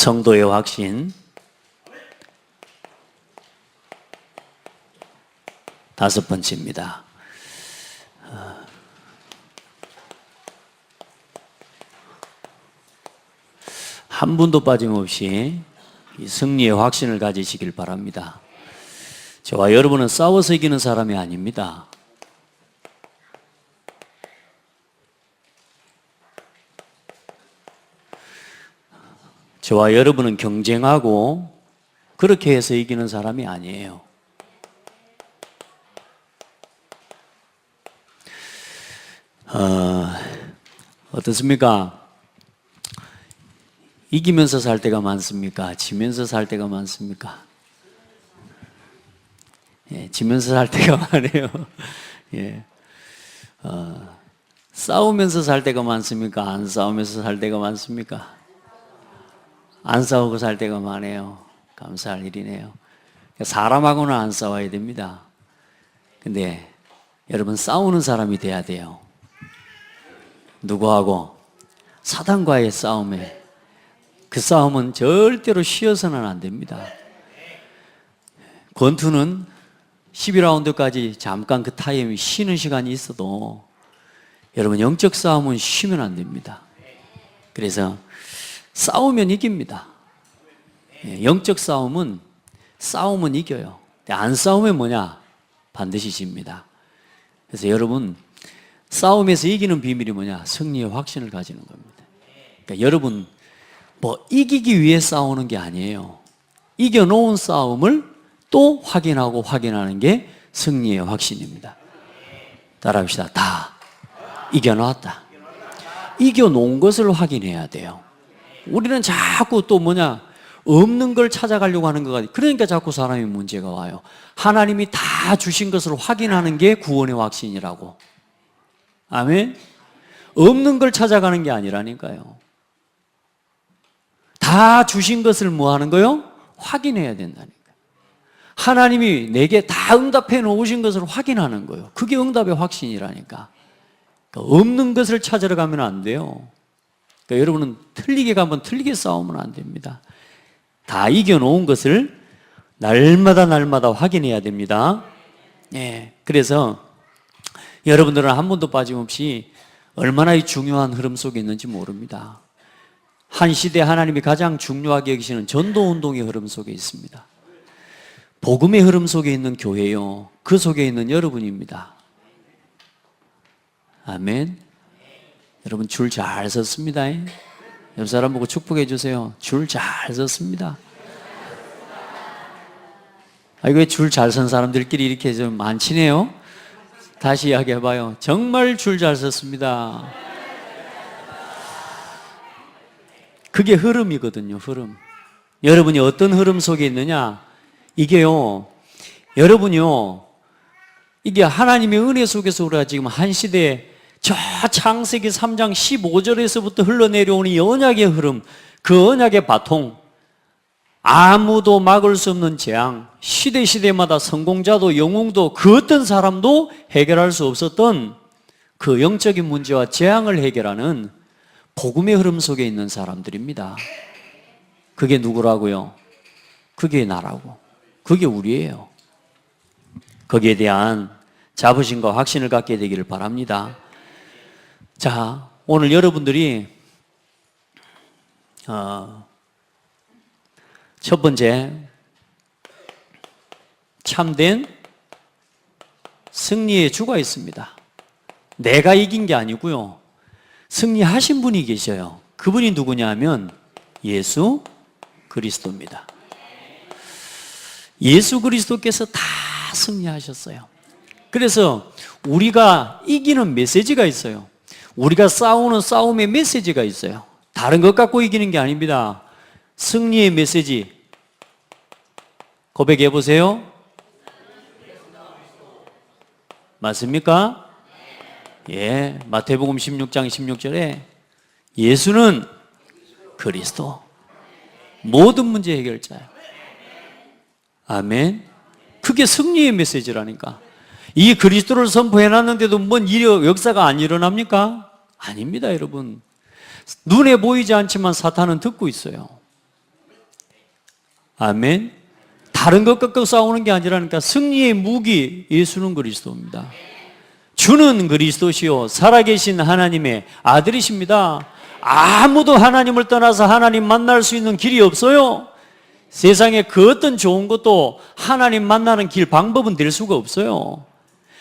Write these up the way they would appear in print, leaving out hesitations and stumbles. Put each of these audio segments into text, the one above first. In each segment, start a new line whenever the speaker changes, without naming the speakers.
성도의 확신 다섯 번째입니다. 한 분도 빠짐없이 이 승리의 확신을 가지시길 바랍니다. 저와 여러분은 싸워서 이기는 사람이 아닙니다. 저와 여러분은 경쟁하고 그렇게 해서 이기는 사람이 아니에요. 어떻습니까? 이기면서 살 때가 많습니까? 지면서 살 때가 많습니까? 예, 지면서 살 때가 많아요. 예. 싸우면서 살 때가 많습니까? 안 싸우면서 살 때가 많습니까? 안 싸우고 살 때가 많아요. 감사할 일이네요. 사람하고는 안 싸워야 됩니다. 근데 여러분 싸우는 사람이 돼야 돼요. 누구하고? 사단과의 싸움에. 그 싸움은 절대로 쉬어서는 안 됩니다. 권투는 12라운드까지 잠깐 그 타임이 쉬는 시간이 있어도 여러분 영적 싸움은 쉬면 안 됩니다. 그래서 싸우면 이깁니다. 영적 싸움은 이겨요. 안 싸우면 뭐냐? 반드시 집니다. 그래서 여러분 싸움에서 이기는 비밀이 뭐냐? 승리의 확신을 가지는 겁니다. 그러니까 여러분 뭐 이기기 위해 싸우는 게 아니에요. 이겨놓은 싸움을 또 확인하고 확인하는 게 승리의 확신입니다. 따라합시다. 다 이겨놨다. 이겨놓은 것을 확인해야 돼요. 우리는 자꾸 또 뭐냐? 없는 걸 찾아가려고 하는 것 같아요. 그러니까 자꾸 사람이 문제가 와요. 하나님이 다 주신 것을 확인하는 게 구원의 확신이라고. 아멘? 없는 걸 찾아가는 게 아니라니까요. 다 주신 것을 뭐 하는 거요? 확인해야 된다니까. 하나님이 내게 다 응답해 놓으신 것을 확인하는 거예요. 그게 응답의 확신이라니까. 그러니까 없는 것을 찾으러 가면 안 돼요. 그러니까 여러분은 틀리게 가면 틀리게 싸우면 안 됩니다. 다 이겨놓은 것을 날마다 확인해야 됩니다. 예, 그래서 여러분들은 한 번도 빠짐없이 얼마나 이 중요한 흐름 속에 있는지 모릅니다. 한 시대 하나님이 가장 중요하게 여기시는 전도운동의 흐름 속에 있습니다. 복음의 흐름 속에 있는 교회요, 그 속에 있는 여러분입니다. 아멘. 여러분 줄 잘 섰습니다. 옆 사람 보고 축복해 주세요. 줄 잘 섰습니다. 왜 줄 잘 선 사람들끼리 이렇게 좀 많지네요? 다시 이야기해봐요. 정말 줄 잘 섰습니다. 그게 흐름이거든요. 흐름. 여러분이 어떤 흐름 속에 있느냐? 이게요, 여러분이요, 이게 하나님의 은혜 속에서 우리가 지금 한 시대에 저 창세기 3장 15절에서부터 흘러내려오는 이 언약의 흐름, 그 언약의 바통, 아무도 막을 수 없는 재앙, 시대마다 성공자도 영웅도 그 어떤 사람도 해결할 수 없었던 그 영적인 문제와 재앙을 해결하는 복음의 흐름 속에 있는 사람들입니다. 그게 누구라고요? 그게 나라고. 그게 우리예요. 거기에 대한 자부심과 확신을 갖게 되기를 바랍니다. 자, 오늘 여러분들이 첫 번째, 참된 승리의 주가 있습니다. 내가 이긴 게 아니고요, 승리하신 분이 계셔요. 그분이 누구냐 하면 예수 그리스도입니다. 예수 그리스도께서 다 승리하셨어요. 그래서 우리가 이기는 메시지가 있어요. 우리가 싸우는 싸움의 메시지가 있어요. 다른 것 갖고 이기는 게 아닙니다. 승리의 메시지 고백해 보세요. 맞습니까? 예, 마태복음 16장 16절에 예수는 그리스도, 모든 문제 해결자예요. 아멘. 그게 승리의 메시지라니까. 이 그리스도를 선포해놨는데도 뭔 역사가 안 일어납니까? 아닙니다, 여러분. 눈에 보이지 않지만 사탄은 듣고 있어요. 아멘. 다른 것 갖고 싸우는 게 아니라니까. 승리의 무기 예수는 그리스도입니다. 주는 그리스도시요 살아계신 하나님의 아들이십니다. 아무도 하나님을 떠나서 하나님 만날 수 있는 길이 없어요. 세상에 그 어떤 좋은 것도 하나님 만나는 길 방법은 될 수가 없어요.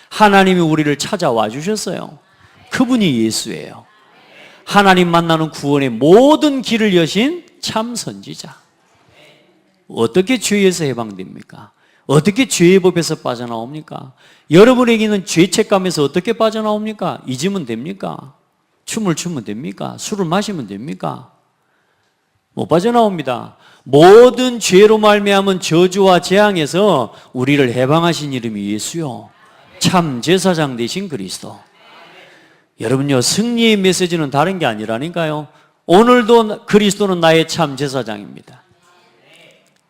하나님이 우리를 찾아와 주셨어요. 그분이 예수예요. 하나님 만나는 구원의 모든 길을 여신 참 선지자. 어떻게 죄에서 해방됩니까? 어떻게 죄의 법에서 빠져나옵니까? 여러분에게 있는 죄책감에서 어떻게 빠져나옵니까? 잊으면 됩니까? 춤을 추면 됩니까? 술을 마시면 됩니까? 못 빠져나옵니다. 모든 죄로 말미암은 저주와 재앙에서 우리를 해방하신 이름이 예수요 참 제사장 되신 그리스도. 여러분요, 승리의 메시지는 다른 게 아니라니까요. 오늘도 그리스도는 나의 참 제사장입니다.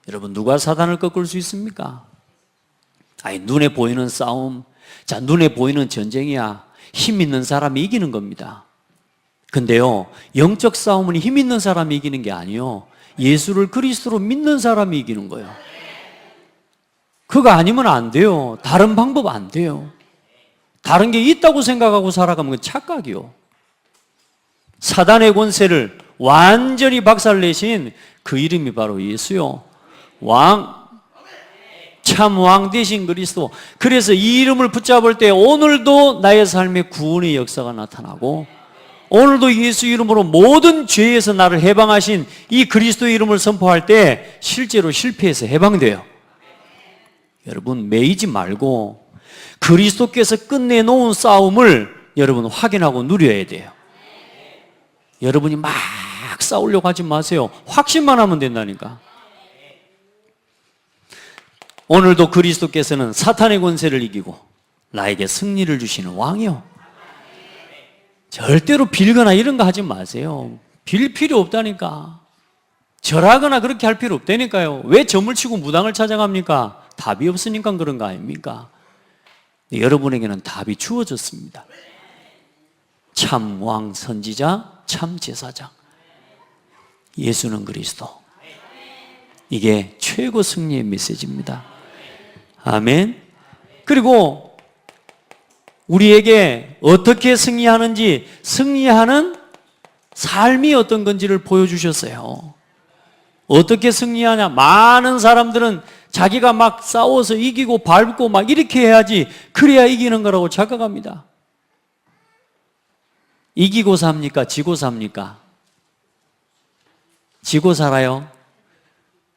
여러분, 누가 사단을 꺾을 수 있습니까? 아니, 눈에 보이는 싸움, 자, 눈에 보이는 전쟁이야. 힘 있는 사람이 이기는 겁니다. 근데요, 영적 싸움은 힘 있는 사람이 이기는 게 아니요, 예수를 그리스도로 믿는 사람이 이기는 거예요. 그거 아니면 안 돼요. 다른 방법 안 돼요. 다른 게 있다고 생각하고 살아가면 그건 착각이요. 사단의 권세를 완전히 박살내신 그 이름이 바로 예수요 왕, 참 왕 되신 그리스도. 그래서 이 이름을 붙잡을 때 오늘도 나의 삶에 구원의 역사가 나타나고, 오늘도 예수 이름으로 모든 죄에서 나를 해방하신 이 그리스도의 이름을 선포할 때 실제로 실패해서 해방돼요. 여러분, 매이지 말고 그리스도께서 끝내놓은 싸움을 여러분 확인하고 누려야 돼요. 여러분이 막 싸우려고 하지 마세요. 확신만 하면 된다니까. 오늘도 그리스도께서는 사탄의 권세를 이기고 나에게 승리를 주시는 왕이요. 절대로 빌거나 이런 거 하지 마세요. 빌 필요 없다니까. 절하거나 그렇게 할 필요 없다니까요. 왜 점을 치고 무당을 찾아갑니까? 답이 없으니까 그런 거 아닙니까? 여러분에게는 답이 주어졌습니다. 참 왕 선지자, 참 제사장. 예수는 그리스도. 이게 최고 승리의 메시지입니다. 아멘. 그리고 우리에게 어떻게 승리하는지, 승리하는 삶이 어떤 건지를 보여주셨어요. 어떻게 승리하냐? 많은 사람들은 자기가 막 싸워서 이기고 밟고 막 이렇게 해야지, 그래야 이기는 거라고 착각합니다. 이기고 삽니까? 지고 삽니까? 지고 살아요.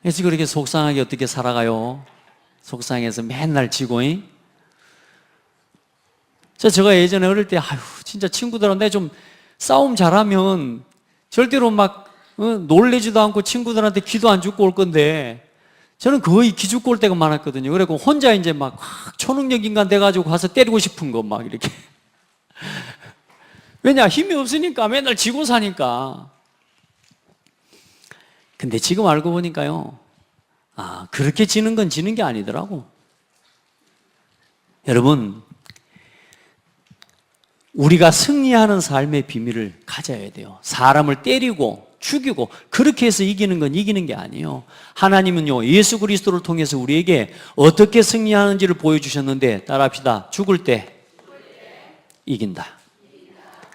그래서 그렇게 속상하게 어떻게 살아가요? 속상해서 맨날 지고. 제가 예전에 어릴 때, 아유, 진짜 친구들한테 좀 싸움 잘하면 절대로 막 놀래지도 않고 친구들한테 기도 안 죽고 올 건데, 저는 거의 기 죽고 올 때가 많았거든요. 그래서 혼자 이제 막 초능력 인간 돼가지고 가서 때리고 싶은 거 막 이렇게. 왜냐? 힘이 없으니까, 맨날 지고 사니까. 근데 지금 알고 보니까요, 그렇게 지는 건 지는 게 아니더라고. 여러분, 우리가 승리하는 삶의 비밀을 가져야 돼요. 사람을 때리고 죽이고 그렇게 해서 이기는 건 이기는 게 아니에요. 하나님은요, 예수 그리스도를 통해서 우리에게 어떻게 승리하는지를 보여주셨는데, 따라합시다. 죽을 때 이긴다.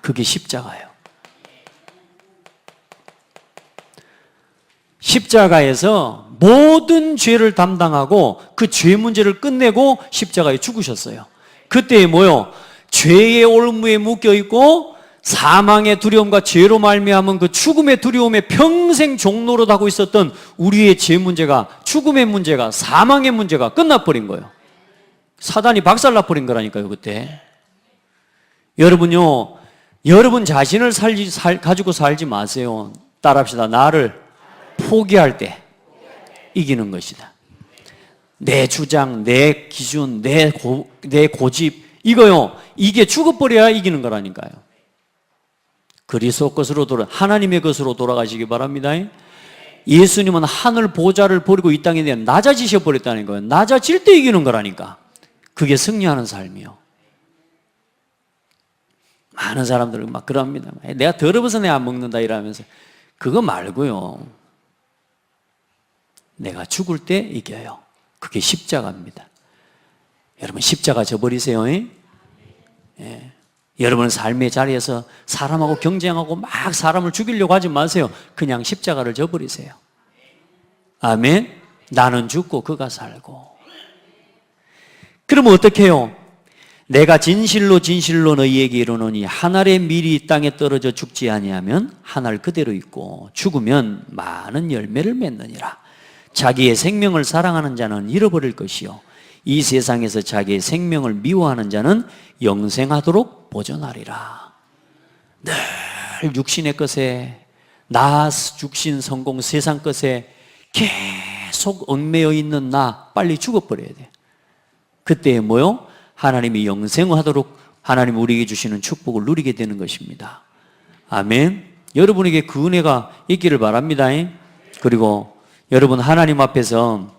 그게 십자가예요. 십자가에서 모든 죄를 담당하고 그 죄 문제를 끝내고 십자가에 죽으셨어요. 그때 뭐요? 죄의 올무에 묶여있고 사망의 두려움과 죄로 말미암은 그 죽음의 두려움에 평생 종노릇 하고 있었던 우리의 죄 문제가, 죽음의 문제가, 사망의 문제가 끝나버린 거예요. 사단이 박살나버린 거라니까요. 그때 여러분요, 여러분 자신을 가지고 살지 마세요. 따라합시다. 나를 포기할 때 이기는 것이다. 내 주장, 내 기준, 내 고집, 이거요, 이게 죽어버려야 이기는 거라니까요. 그리스도 것으로 하나님의 것으로 돌아가시기 바랍니다. 예수님은 하늘 보좌를 버리고 이 땅에 낮아지셔 버렸다는 거예요. 낮아질 때 이기는 거라니까. 그게 승리하는 삶이요. 많은 사람들은 막 그럽니다. 내가 더러워서 내가 안 먹는다 이러면서. 그거 말고요, 내가 죽을 때 이겨요. 그게 십자가입니다. 여러분 십자가 져버리세요. 예. 여러분 삶의 자리에서 사람하고 경쟁하고 막 사람을 죽이려고 하지 마세요. 그냥 십자가를 져버리세요. 아멘. 나는 죽고 그가 살고. 그러면 어떻게 해요? 내가 진실로 진실로 너희에게 이르노니 한 알의 밀이 이 땅에 떨어져 죽지 아니하면 한 알 그대로 있고 죽으면 많은 열매를 맺느니라. 자기의 생명을 사랑하는 자는 잃어버릴 것이요 이 세상에서 자기의 생명을 미워하는 자는 영생하도록 보존하리라. 늘 육신의 것에 나, 육신, 성공, 세상 것에 계속 얽매여 있는 나 빨리 죽어버려야 돼. 그때 뭐요? 하나님이 영생하도록 하나님 우리에게 주시는 축복을 누리게 되는 것입니다. 아멘. 여러분에게 그 은혜가 있기를 바랍니다. 그리고 여러분 하나님 앞에서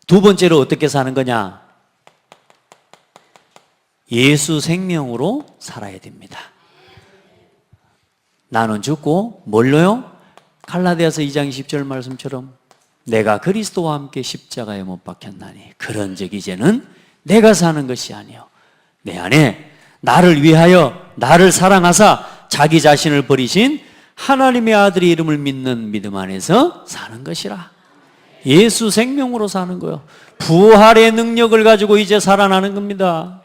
두 번째로 어떻게 사는 거냐? 예수 생명으로 살아야 됩니다. 나는 죽고 뭘로요? 갈라디아서 2장 20절 말씀처럼 내가 그리스도와 함께 십자가에 못 박혔나니 그런즉 이제는 내가 사는 것이 아니요 내 안에 나를 위하여 나를 사랑하사 자기 자신을 버리신 하나님의 아들의 이름을 믿는 믿음 안에서 사는 것이라. 예수 생명으로 사는 거예요. 부활의 능력을 가지고 이제 살아나는 겁니다.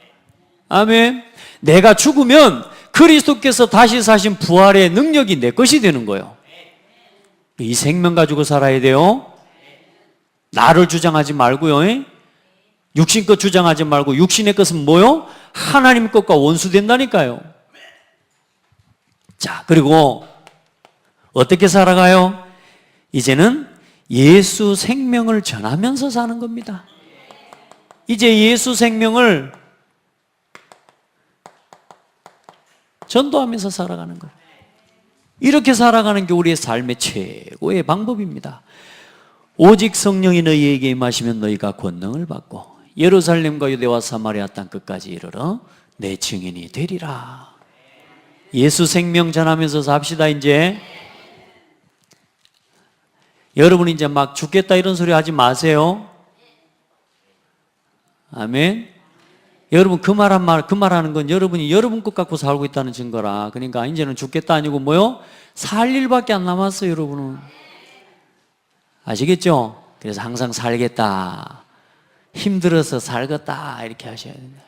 아멘. 내가 죽으면 그리스도께서 다시 사신 부활의 능력이 내 것이 되는 거예요. 이 생명 가지고 살아야 돼요. 나를 주장하지 말고요. 육신 것 주장하지 말고 육신의 것은 뭐요? 하나님 것과 원수된다니까요. 자, 그리고 어떻게 살아가요? 이제는 예수 생명을 전하면서 사는 겁니다. 이제 예수 생명을 전도하면서 살아가는 거예요. 이렇게 살아가는 게 우리의 삶의 최고의 방법입니다. 오직 성령이 너희에게 임하시면 너희가 권능을 받고 예루살렘과 유대와 사마리아 땅 끝까지 이르러 내 증인이 되리라. 예수 생명 전하면서 삽시다. 이제 여러분 이제 막 죽겠다 이런 소리 하지 마세요. 아멘. 여러분 그 말하는 건 여러분이 여러분 것 갖고 살고 있다는 증거라. 그러니까 이제는 죽겠다 아니고 뭐요? 살 일밖에 안 남았어요, 여러분은. 아시겠죠? 그래서 항상 살겠다, 힘들어서 살겠다 이렇게 하셔야 된다.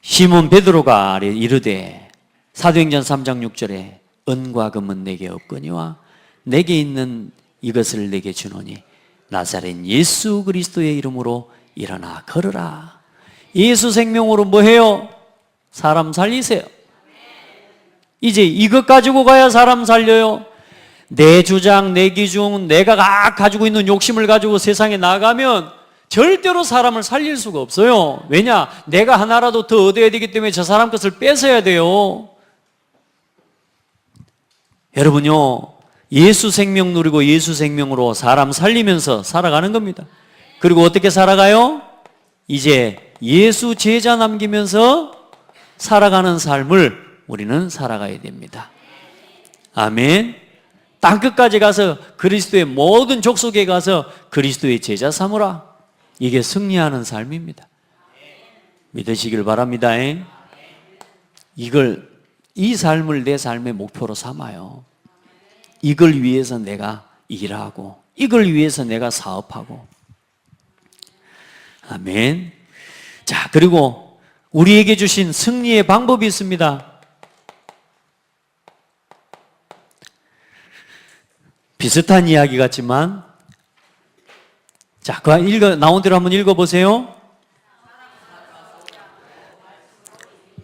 시몬 베드로가 이르되 사도행전 3장 6절에 은과 금은 내게 없거니와 내게 있는 이것을 내게 주노니 나사렛 예수 그리스도의 이름으로 일어나 걸으라. 예수 생명으로 뭐 해요? 사람 살리세요. 이제 이것 가지고 가야 사람 살려요. 내 주장, 내 기준, 내가 가지고 있는 욕심을 가지고 세상에 나가면 절대로 사람을 살릴 수가 없어요. 왜냐? 내가 하나라도 더 얻어야 되기 때문에 저 사람 것을 뺏어야 돼요. 여러분요, 예수 생명 누리고 예수 생명으로 사람 살리면서 살아가는 겁니다. 그리고 어떻게 살아가요? 이제 예수 제자 남기면서 살아가는 삶을 우리는 살아가야 됩니다. 아멘. 땅끝까지 가서 그리스도의 모든 족속에 가서 그리스도의 제자 삼으라. 이게 승리하는 삶입니다. 믿으시길 바랍니다. 이 삶을 내 삶의 목표로 삼아요. 이걸 위해서 내가 일하고 이걸 위해서 내가 사업하고. 아멘. 자, 그리고 우리에게 주신 승리의 방법이 있습니다. 비슷한 이야기 같지만, 자, 나온 대로 한번 읽어보세요.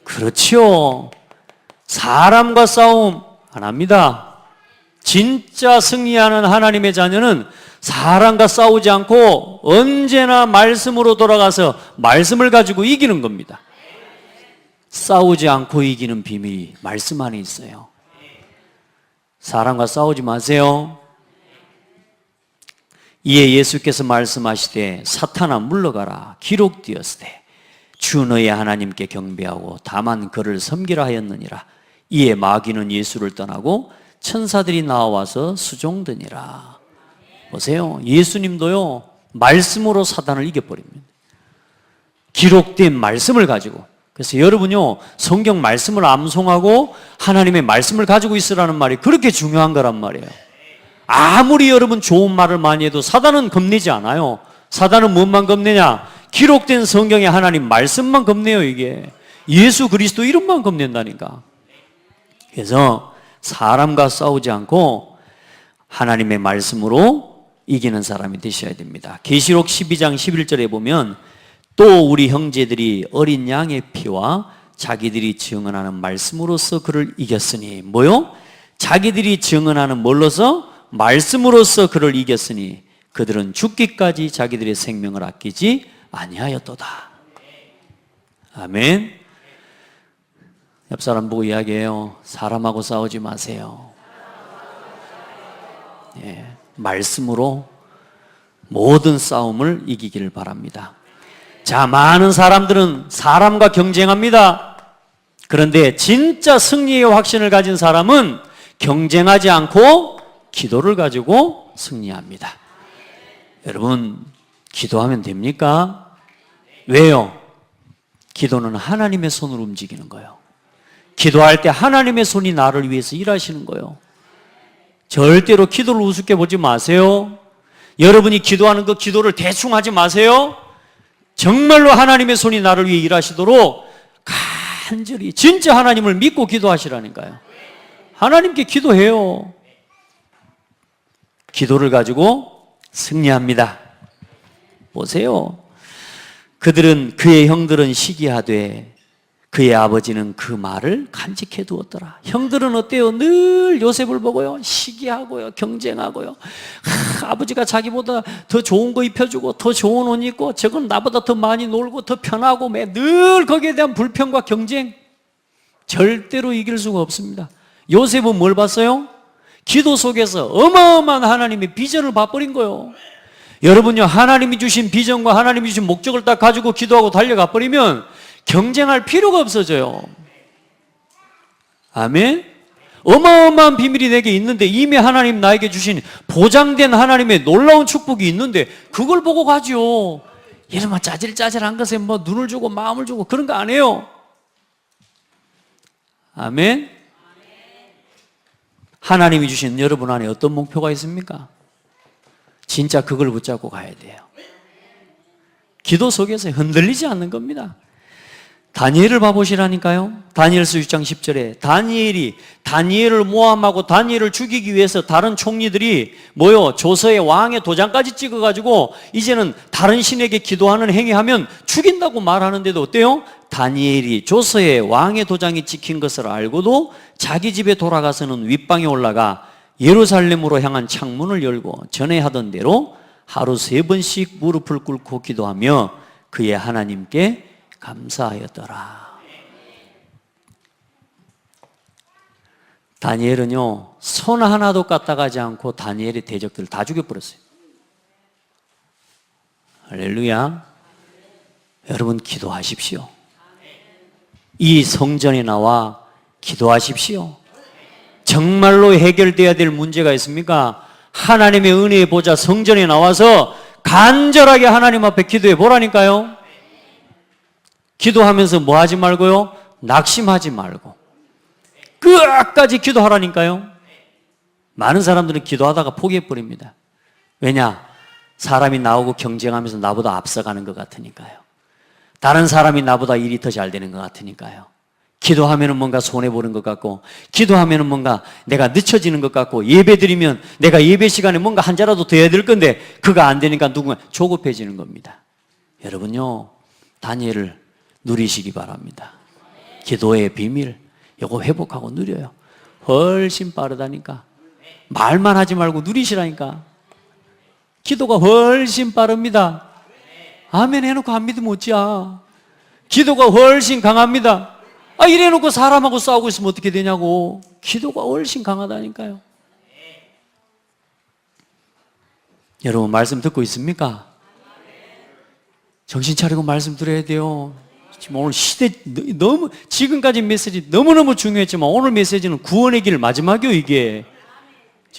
그렇죠. 사람과 싸움 안 합니다. 진짜 승리하는 하나님의 자녀는 사람과 싸우지 않고 언제나 말씀으로 돌아가서 말씀을 가지고 이기는 겁니다. 싸우지 않고 이기는 비밀이 말씀 안에 있어요. 사람과 싸우지 마세요. 이에 예수께서 말씀하시되 사탄아 물러가라 기록되었으되 주 너의 하나님께 경배하고 다만 그를 섬기라 하였느니라. 이에 마귀는 예수를 떠나고 천사들이 나와서 수종드니라. 보세요. 예수님도요, 말씀으로 사단을 이겨버립니다. 기록된 말씀을 가지고. 그래서 여러분요, 성경 말씀을 암송하고 하나님의 말씀을 가지고 있으라는 말이 그렇게 중요한 거란 말이에요. 아무리 여러분 좋은 말을 많이 해도 사단은 겁내지 않아요. 사단은 무엇만 겁내냐? 기록된 성경의 하나님 말씀만 겁내요. 이게 예수 그리스도 이름만 겁낸다니까. 그래서 사람과 싸우지 않고 하나님의 말씀으로 이기는 사람이 되셔야 됩니다. 계시록 12장 11절에 보면 또 우리 형제들이 어린 양의 피와 자기들이 증언하는 말씀으로써 그를 이겼으니, 뭐요? 자기들이 증언하는 뭘로서? 말씀으로써 그를 이겼으니 그들은 죽기까지 자기들의 생명을 아끼지 아니하였도다. 아멘. 옆 사람 보고 이야기해요. 사람하고 싸우지 마세요. 예, 말씀으로 모든 싸움을 이기기를 바랍니다. 자, 많은 사람들은 사람과 경쟁합니다. 그런데 진짜 승리의 확신을 가진 사람은 경쟁하지 않고 기도를 가지고 승리합니다. 여러분, 기도하면 됩니까? 왜요? 기도는 하나님의 손으로 움직이는 거예요. 기도할 때 하나님의 손이 나를 위해서 일하시는 거예요. 절대로 기도를 우습게 보지 마세요. 여러분이 기도하는 그 기도를 대충 하지 마세요. 정말로 하나님의 손이 나를 위해 일하시도록 간절히 진짜 하나님을 믿고 기도하시라니까요. 하나님께 기도해요. 기도를 가지고 승리합니다. 보세요. 그의 형들은 시기하되 그의 아버지는 그 말을 간직해 두었더라. 형들은 어때요? 늘 요셉을 보고요, 시기하고요, 경쟁하고요. 아버지가 자기보다 더 좋은 거 입혀주고 더 좋은 옷 입고 저건 나보다 더 많이 놀고 더 편하고, 늘 거기에 대한 불평과 경쟁. 절대로 이길 수가 없습니다. 요셉은 뭘 봤어요? 기도 속에서 어마어마한 하나님의 비전을 봐버린 거예요. 여러분요, 하나님이 주신 비전과 하나님이 주신 목적을 딱 가지고 기도하고 달려가 버리면 경쟁할 필요가 없어져요. 아멘? 어마어마한 비밀이 내게 있는데, 이미 하나님 나에게 주신 보장된 하나님의 놀라운 축복이 있는데 그걸 보고 가죠. 이런 짜질짜질한 것에 눈을 주고 마음을 주고 그런 거 안 해요. 아멘? 하나님이 주신 여러분 안에 어떤 목표가 있습니까? 진짜 그걸 붙잡고 가야 돼요. 기도 속에서 흔들리지 않는 겁니다. 다니엘을 봐보시라니까요. 다니엘서 6장 10절에 다니엘을 모함하고 다니엘을 죽이기 위해서 다른 총리들이 조서에 왕의 도장까지 찍어가지고 이제는 다른 신에게 기도하는 행위하면 죽인다고 말하는데도 어때요? 다니엘이 조서에 왕의 도장이 찍힌 것을 알고도 자기 집에 돌아가서는 윗방에 올라가 예루살렘으로 향한 창문을 열고 전에 하던 대로 하루 3번씩 무릎을 꿇고 기도하며 그의 하나님께 감사하였더라. 다니엘은요, 손 하나도 까딱하지 않고 다니엘의 대적들을 다 죽여버렸어요. 할렐루야. 여러분, 기도하십시오. 이 성전에 나와 기도하십시오. 정말로 해결돼야 될 문제가 있습니까? 하나님의 은혜의 보좌 성전에 나와서 간절하게 하나님 앞에 기도해 보라니까요. 기도하면서 뭐 하지 말고요? 낙심하지 말고 끝까지 기도하라니까요. 많은 사람들은 기도하다가 포기해버립니다. 왜냐? 사람이 나오고 경쟁하면서 나보다 앞서가는 것 같으니까요. 다른 사람이 나보다 일이 더 잘 되는 것 같으니까요. 기도하면은 뭔가 손해보는 것 같고, 기도하면은 뭔가 내가 늦춰지는 것 같고, 예배 드리면 내가 예배 시간에 뭔가 한 자라도 더 해야 될 건데 그거 안 되니까 누군가 조급해지는 겁니다. 여러분요, 다니엘을 누리시기 바랍니다. 기도의 비밀, 이거 회복하고 누려요. 훨씬 빠르다니까. 말만 하지 말고 누리시라니까. 기도가 훨씬 빠릅니다. 아멘 해놓고 안 믿으면 어찌야. 기도가 훨씬 강합니다. 이래놓고 사람하고 싸우고 있으면 어떻게 되냐고. 기도가 훨씬 강하다니까요. 여러분, 말씀 듣고 있습니까? 정신 차리고 말씀 들어야 돼요. 지금 오늘 시대 지금까지 메시지 너무너무 중요했지만 오늘 메시지는 구원의 길 마지막이요, 이게.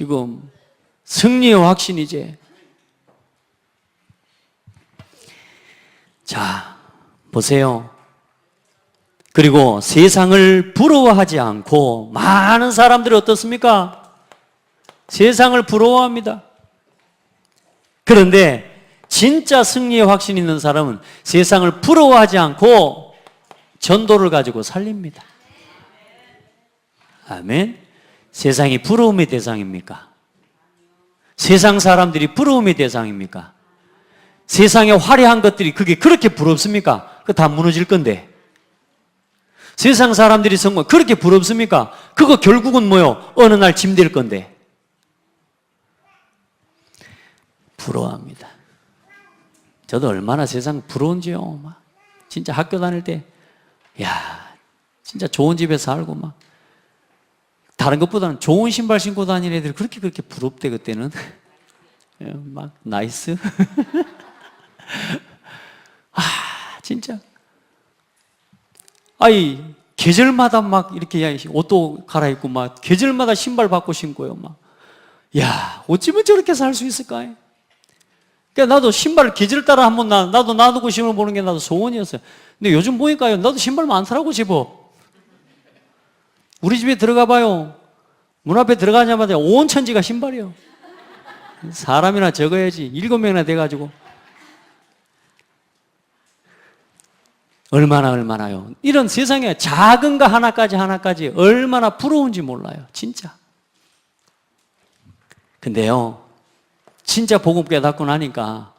지금 승리의 확신이지. 자, 보세요. 그리고 세상을 부러워하지 않고 많은 사람들이 어떻습니까? 세상을 부러워합니다. 그런데 진짜 승리의 확신 있는 사람은 세상을 부러워하지 않고 전도를 가지고 살립니다. 아멘. 세상이 부러움의 대상입니까? 세상 사람들이 부러움의 대상입니까? 세상에 화려한 것들이 그게 그렇게 부럽습니까? 그거 다 무너질 건데. 세상 사람들이 성공 그렇게 부럽습니까? 그거 결국은 뭐요? 어느 날 짐 될 건데. 부러워합니다. 저도 얼마나 세상 부러운지요. 막 진짜 학교 다닐 때, 야, 진짜 좋은 집에 살고 막 다른 것보다는 좋은 신발 신고 다니는 애들이 그렇게 부럽대 그때는. 막 나이스. 아, 진짜. 아이 계절마다 막 이렇게 옷도 갈아입고 막 계절마다 신발 바꿔 신고요. 막, 야, 어찌면 저렇게 살 수 있을까? 그러니까 나도 신발 계절 따라 한번 나도 놔두고 신어보는 게 나도 소원이었어요. 근데 요즘 보니까요, 나도 신발 많더라고 집어. 우리 집에 들어가 봐요. 문 앞에 들어가자마자 온 천지가 신발이요. 사람이나 적어야지 7명이나 돼가지고. 얼마나요. 이런 세상에 작은 거 하나까지 얼마나 부러운지 몰라요. 진짜. 근데요, 진짜 복음 깨닫고 나니까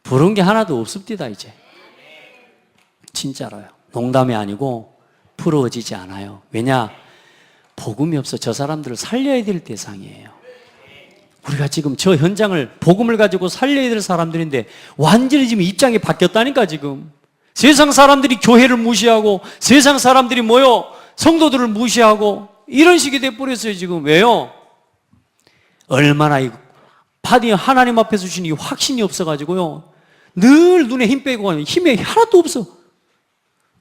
부러운 게 하나도 없습니다 이제. 진짜로요. 농담이 아니고 부러워지지 않아요. 왜냐? 복음이 없어 저 사람들을 살려야 될 대상이에요. 우리가 지금 저 현장을 복음을 가지고 살려야 될 사람들인데 완전히 지금 입장이 바뀌었다니까 지금. 세상 사람들이 교회를 무시하고 세상 사람들이 뭐요? 성도들을 무시하고 이런 식이 돼버렸어요 지금. 왜요? 얼마나 이 바디 하나님 앞에서 주신 이 확신이 없어가지고요, 늘 눈에 힘 빼고 힘이 하나도 없어.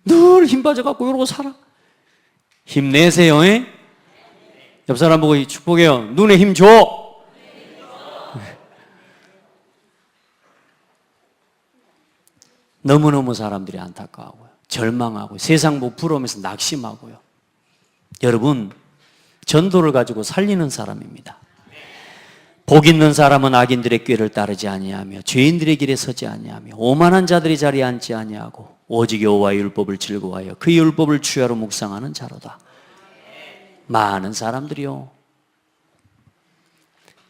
늘 힘 빠져갖고 이러고 살아. 힘내세요. 옆 사람 보고 축복해요. 눈에 힘 줘. 너무너무 사람들이 안타까워하고요, 절망하고 세상 뭐 부러우면서 낙심하고요. 여러분, 전도를 가지고 살리는 사람입니다. 복 있는 사람은 악인들의 꾀를 따르지 아니하며 죄인들의 길에 서지 아니하며 오만한 자들이 자리에 앉지 아니하고 오직 여호와의 율법을 즐거워하여 그 율법을 주야로 묵상하는 자로다. 많은 사람들이요,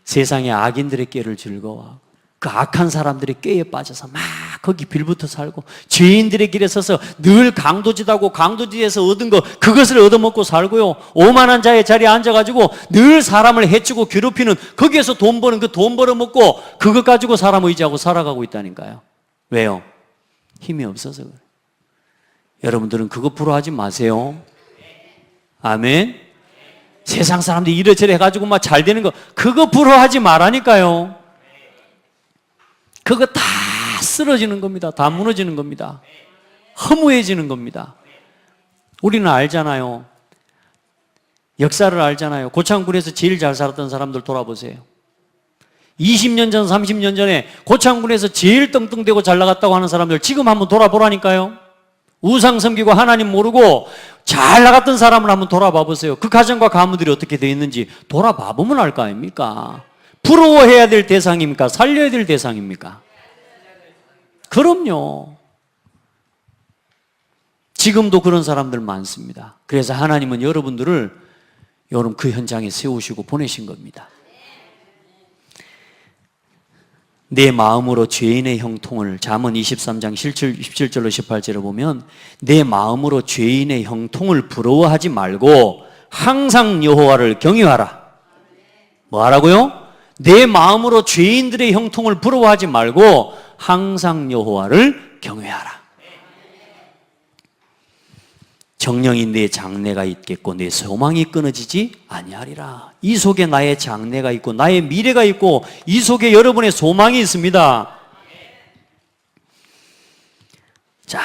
세상의 악인들의 꾀를 즐거워하고 그 악한 사람들의 꾀에 빠져서 막 거기 빌붙어 살고 죄인들의 길에 서서 늘 강도짓하고 강도짓에서 얻은 거 그것을 얻어먹고 살고요, 오만한 자의 자리에 앉아가지고 늘 사람을 해치고 괴롭히는 거기에서 돈 버는 그 돈 벌어먹고 그것 가지고 사람 의지하고 살아가고 있다니까요. 왜요? 힘이 없어서 그래요. 여러분들은 그거 부러워하지 마세요. 아멘. 세상 사람들이 이래저래 해가지고 막 잘 되는 거 그거 부러워하지 말라니까요. 그거 다 쓰러지는 겁니다. 다 무너지는 겁니다. 허무해지는 겁니다. 우리는 알잖아요. 역사를 알잖아요. 고창군에서 제일 잘 살았던 사람들 돌아보세요. 20년 전, 30년 전에 고창군에서 제일 떵떵대고 잘 나갔다고 하는 사람들 지금 한번 돌아보라니까요. 우상 섬기고 하나님 모르고 잘 나갔던 사람을 한번 돌아봐 보세요. 그 가정과 가문들이 어떻게 되어 있는지 돌아봐 보면 알 거 아닙니까? 부러워해야 될 대상입니까? 살려야 될 대상입니까? 그럼요. 지금도 그런 사람들 많습니다. 그래서 하나님은 여러분들을 여러분 그 현장에 세우시고 보내신 겁니다. 내 마음으로 죄인의 형통을, 잠언 23장 17절로 18절을 보면 내 마음으로 죄인의 형통을 부러워하지 말고 항상 여호와를 경외하라. 뭐 하라고요? 내 마음으로 죄인들의 형통을 부러워하지 말고 항상 여호와를 경외하라. 정령이 내 장래가 있겠고 내 소망이 끊어지지 아니하리라. 이 속에 나의 장래가 있고 나의 미래가 있고 이 속에 여러분의 소망이 있습니다. 자,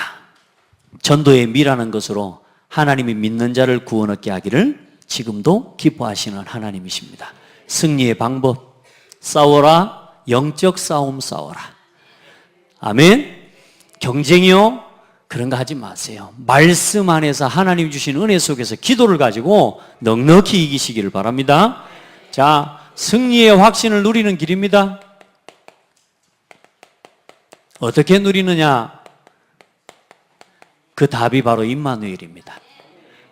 전도의 미라는 것으로 하나님이 믿는 자를 구원 얻게 하기를 지금도 기뻐하시는 하나님이십니다. 승리의 방법. 싸워라. 영적 싸움 싸워라. 아멘. 경쟁이요? 그런 거 하지 마세요. 말씀 안에서 하나님 주신 은혜 속에서 기도를 가지고 넉넉히 이기시기를 바랍니다. 자, 승리의 확신을 누리는 길입니다. 어떻게 누리느냐? 그 답이 바로 임마누엘입니다.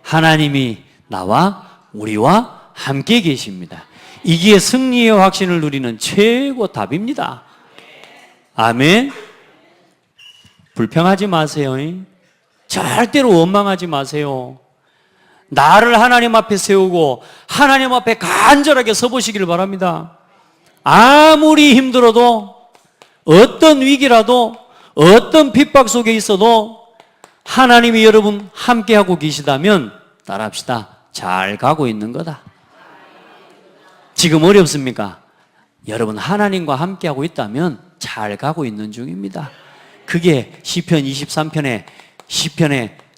하나님이 나와 우리와 함께 계십니다. 이게 승리의 확신을 누리는 최고 답입니다. 아멘. 불평하지 마세요. 절대로 원망하지 마세요. 나를 하나님 앞에 세우고 하나님 앞에 간절하게 서보시기를 바랍니다. 아무리 힘들어도, 어떤 위기라도, 어떤 핍박 속에 있어도 하나님이 여러분 함께하고 계시다면 따라합시다. 잘 가고 있는 거다. 지금 어렵습니까? 여러분 하나님과 함께하고 있다면 잘 가고 있는 중입니다. 그게 시편 23편의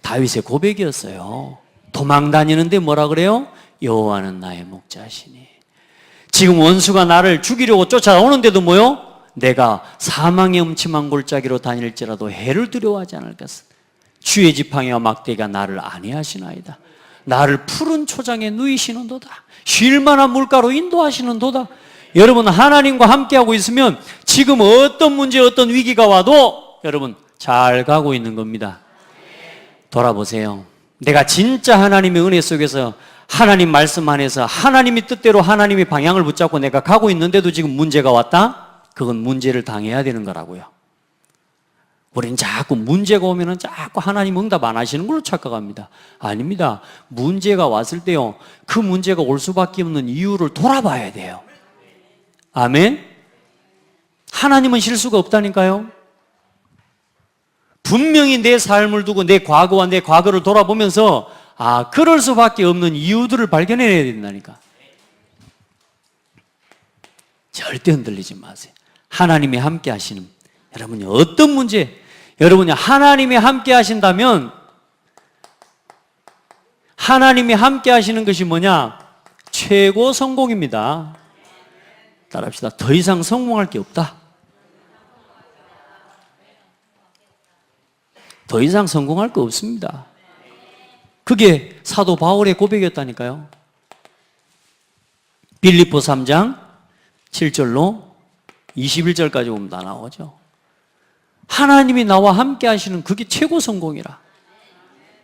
다윗의 고백이었어요. 도망 다니는데 뭐라 그래요? 여호와는 나의 목자시니. 지금 원수가 나를 죽이려고 쫓아오는데도 뭐요? 내가 사망의 음침한 골짜기로 다닐지라도 해를 두려워하지 않을 것은 주의 지팡이와 막대기가 나를 안위하시나이다. 나를 푸른 초장에 누이시는도다. 쉴 만한 물가로 인도하시는도다. 여러분 하나님과 함께하고 있으면 지금 어떤 문제, 어떤 위기가 와도 여러분 잘 가고 있는 겁니다. 돌아보세요. 내가 진짜 하나님의 은혜 속에서 하나님 말씀 안에서 하나님의 뜻대로 하나님의 방향을 붙잡고 내가 가고 있는데도 지금 문제가 왔다? 그건 문제를 당해야 되는 거라고요. 우리는 자꾸 문제가 오면 자꾸 하나님 응답 안 하시는 걸로 착각합니다. 아닙니다. 문제가 왔을 때요, 그 문제가 올 수밖에 없는 이유를 돌아봐야 돼요. 아멘? 하나님은 실수가 없다니까요. 분명히 내 삶을 두고 내 과거와 내 과거를 돌아보면서 아, 그럴 수밖에 없는 이유들을 발견해야 된다니까. 절대 흔들리지 마세요. 하나님이 함께 하시는, 여러분이 어떤 문제, 여러분이 하나님이 함께 하신다면 하나님이 함께 하시는 것이 뭐냐? 최고 성공입니다. 따라합시다. 더 이상 성공할 게 없다. 더 이상 성공할 거 없습니다. 그게 사도 바울의 고백이었다니까요. 빌립보 3장 7절로 21절까지 보면 다 나오죠. 하나님이 나와 함께 하시는 그게 최고 성공이라.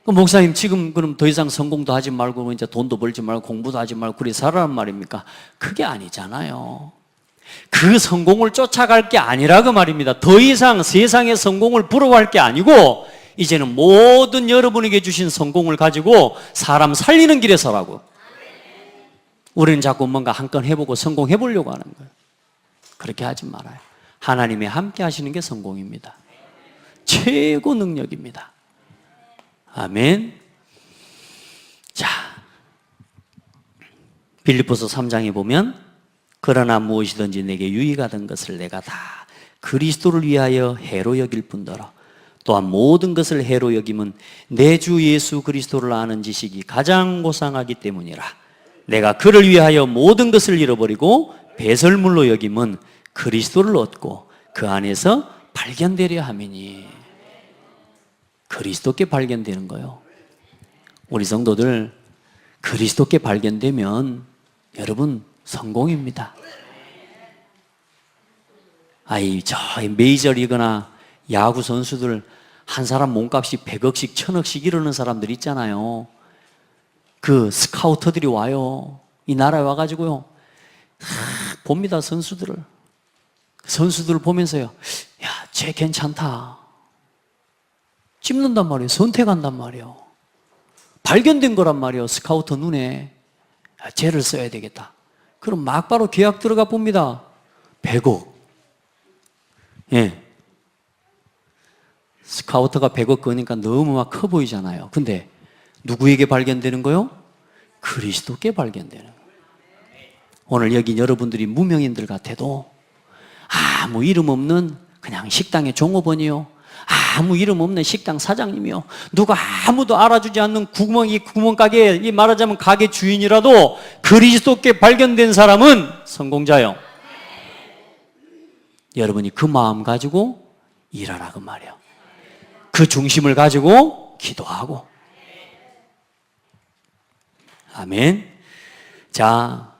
목사님 지금 그럼 더 이상 성공도 하지 말고 이제 돈도 벌지 말고 공부도 하지 말고 그래 살아란 말입니까? 그게 아니잖아요. 그 성공을 쫓아갈 게 아니라 그 말입니다. 더 이상 세상의 성공을 부러워할 게 아니고 이제는 모든 여러분에게 주신 성공을 가지고 사람 살리는 길에 서라고. 우리는 자꾸 뭔가 한 건 해보고 성공해 보려고 하는 거예요. 그렇게 하지 말아요. 하나님이 함께 하시는 게 성공입니다. 최고 능력입니다. 아멘. 자, 빌립보서 3장에 보면 그러나 무엇이든지 내게 유익하던 것을 내가 다 그리스도를 위하여 해로 여길 뿐더러 또한 모든 것을 해로 여김은 내 주 예수 그리스도를 아는 지식이 가장 고상하기 때문이라. 내가 그를 위하여 모든 것을 잃어버리고 배설물로 여김은 그리스도를 얻고 그 안에서 발견되려 함이니. 그리스도께 발견되는 거예요. 우리 성도들 그리스도께 발견되면 여러분 성공입니다. 저 메이저리거나 야구 선수들 한 사람 몸값이 100억씩 1000억씩 이러는 사람들 있잖아요. 그 스카우터들이 와요. 이 나라에 와가지고요, 봅니다. 선수들을 보면서요, 야, 쟤 괜찮다. 찝는단 말이에요. 선택한단 말이에요. 발견된 거란 말이에요. 스카우터 눈에. 야, 쟤를 써야 되겠다. 그럼 막바로 계약 들어가 봅니다. 100억. 예. 스카우터가 100억 거니까 너무 막 커 보이잖아요. 근데 누구에게 발견되는 거요? 그리스도께 발견되는 거예요. 오늘 여기 여러분들이 무명인들 같아도 아무 이름 없는 그냥 식당의 종업원이요, 아무 이름 없는 식당 사장님이요, 누가 아무도 알아주지 않는 구멍가게, 말하자면 가게 주인이라도 그리스도께 발견된 사람은 성공자요. 여러분이 그 마음 가지고 일하라 그 말이에요. 그 중심을 가지고 기도하고. 아멘. 자,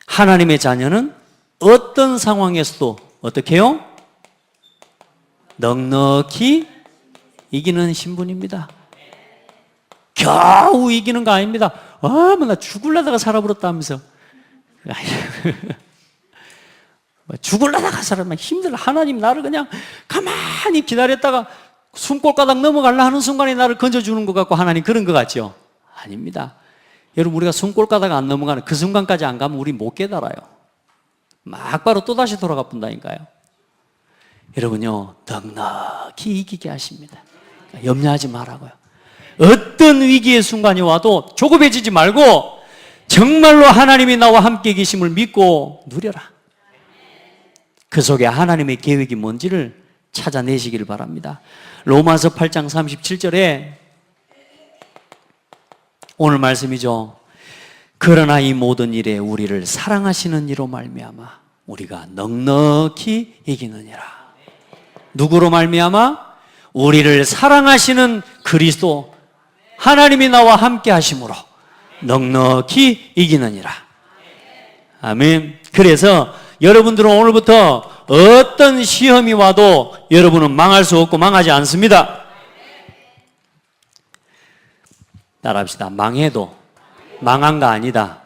하나님의 자녀는 어떤 상황에서도 어떻게 해요? 넉넉히 이기는 신분입니다. 겨우 이기는 거 아닙니다. 나 죽을라다가 살아버렸다면서. 죽을라다가 살아면 힘들어. 하나님 나를 그냥 가만히 기다렸다가 숨골가닥 넘어가려 하는 순간에 나를 건져주는 것 같고 하나님 그런 것 같죠? 아닙니다. 여러분, 우리가 숨골가닥 안 넘어가는 그 순간까지 안 가면 우리 못 깨달아요. 막바로 또다시 돌아가 본다니까요. 여러분요, 넉넉히 이기게 하십니다. 염려하지 말라고요. 어떤 위기의 순간이 와도 조급해지지 말고 정말로 하나님이 나와 함께 계심을 믿고 누려라. 그 속에 하나님의 계획이 뭔지를 찾아내시길 바랍니다. 로마서 8장 37절에 오늘 말씀이죠. 그러나 이 모든 일에 우리를 사랑하시는 이로 말미암아 우리가 넉넉히 이기느니라. 누구로 말미암아? 우리를 사랑하시는 그리스도 하나님이 나와 함께 하심으로 넉넉히 이기느니라. 아멘. 그래서 여러분들은 오늘부터 어떤 시험이 와도 여러분은 망할 수 없고 망하지 않습니다. 따라합시다. 망해도 망한 거 아니다.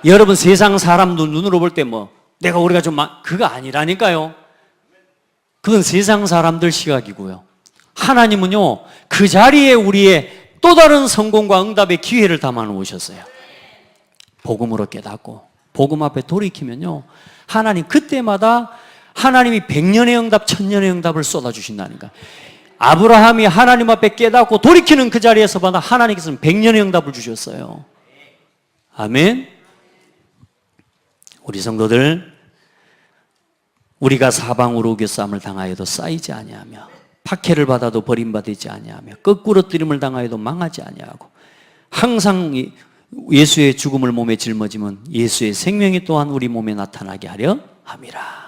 여러분, 세상 사람들 눈으로 볼 때 우리가 좀 그거 아니라니까요. 그건 세상 사람들 시각이고요. 하나님은요, 그 자리에 우리의 또 다른 성공과 응답의 기회를 담아 놓으셨어요. 복음으로 깨닫고 복음 앞에 돌이키면요, 하나님 그때마다 하나님이 100년의 응답, 1000년의 응답을 쏟아주신다니까. 아브라함이 하나님 앞에 깨닫고 돌이키는 그 자리에서마다 하나님께서는 100년의 응답을 주셨어요. 아멘. 우리 성도들, 우리가 사방으로 우겨싸움을 당하여도 쌓이지 아니하며 박해를 받아도 버림받지 아니하며 거꾸러뜨림을 당하여도 망하지 아니하고 항상 예수의 죽음을 몸에 짊어지면 예수의 생명이 또한 우리 몸에 나타나게 하려 함이라.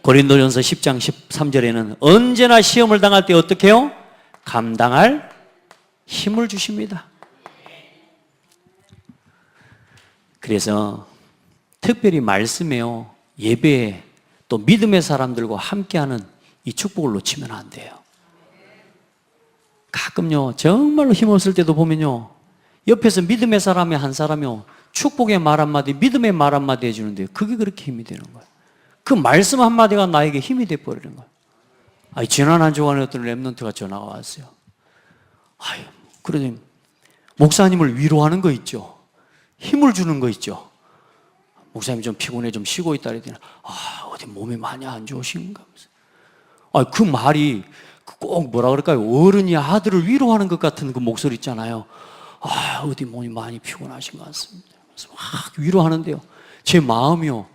고린도전서 10장 13절에는 언제나 시험을 당할 때 어떻게 해요? 감당할 힘을 주십니다. 그래서 특별히 말씀에요, 예배에 또 믿음의 사람들과 함께하는 이 축복을 놓치면 안 돼요. 가끔요, 정말로 힘없을 때도 보면요, 옆에서 믿음의 사람이 한 사람이요, 축복의 말 한마디, 믿음의 말 한마디 해주는데 그게 그렇게 힘이 되는 거예요. 그 말씀 한마디가 나에게 힘이 돼버리는 거예요. 지난 한 주간에 어떤 랩런트가 전화가 왔어요. 그러더니 목사님을 위로하는 거 있죠, 힘을 주는 거 있죠. 목사님 좀 피곤해, 좀 쉬고 있다 그랬더니 어디 몸이 많이 안 좋으신가 하면서. 그 말이 꼭 뭐라 그럴까요? 어른이 아들을 위로하는 것 같은 그 목소리 있잖아요. 어디 몸이 많이 피곤하신 것 같습니다. 그래서 막 위로하는데요, 제 마음이요,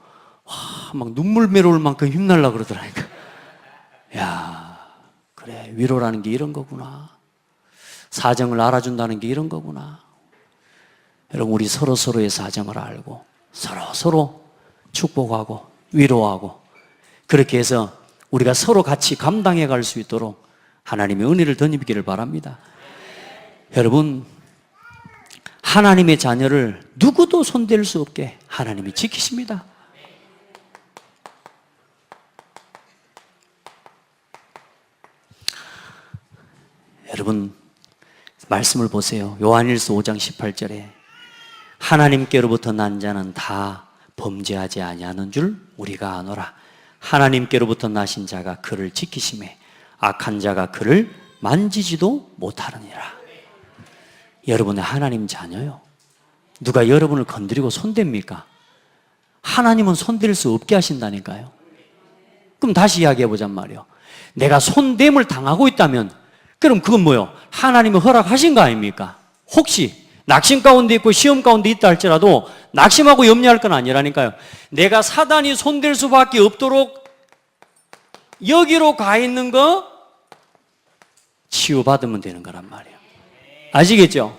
막 눈물 메로울 만큼 힘날라 그러더라니까. 야, 그래, 위로라는 게 이런 거구나. 사정을 알아준다는 게 이런 거구나. 여러분, 우리 서로의 사정을 알고 서로 축복하고 위로하고 그렇게 해서 우리가 서로 같이 감당해 갈 수 있도록 하나님의 은혜를 덧입기를 바랍니다. 여러분, 하나님의 자녀를 누구도 손댈 수 없게 하나님이 지키십니다. 여러분, 말씀을 보세요. 요한일서 5장 18절에 하나님께로부터 난 자는 다 범죄하지 아니하는 줄 우리가 아노라. 하나님께로부터 나신 자가 그를 지키심에 악한 자가 그를 만지지도 못하느니라. 여러분의 하나님 자녀요, 누가 여러분을 건드리고 손댑니까? 하나님은 손댈 수 없게 하신다니까요. 그럼 다시 이야기해보잔 말이에요. 내가 손댐을 당하고 있다면 그럼 그건 뭐예요? 하나님이 허락하신 거 아닙니까? 혹시 낙심 가운데 있고 시험 가운데 있다 할지라도 낙심하고 염려할 건 아니라니까요. 내가 사단이 손댈 수밖에 없도록 여기로 가 있는 거 치유받으면 되는 거란 말이에요. 아시겠죠?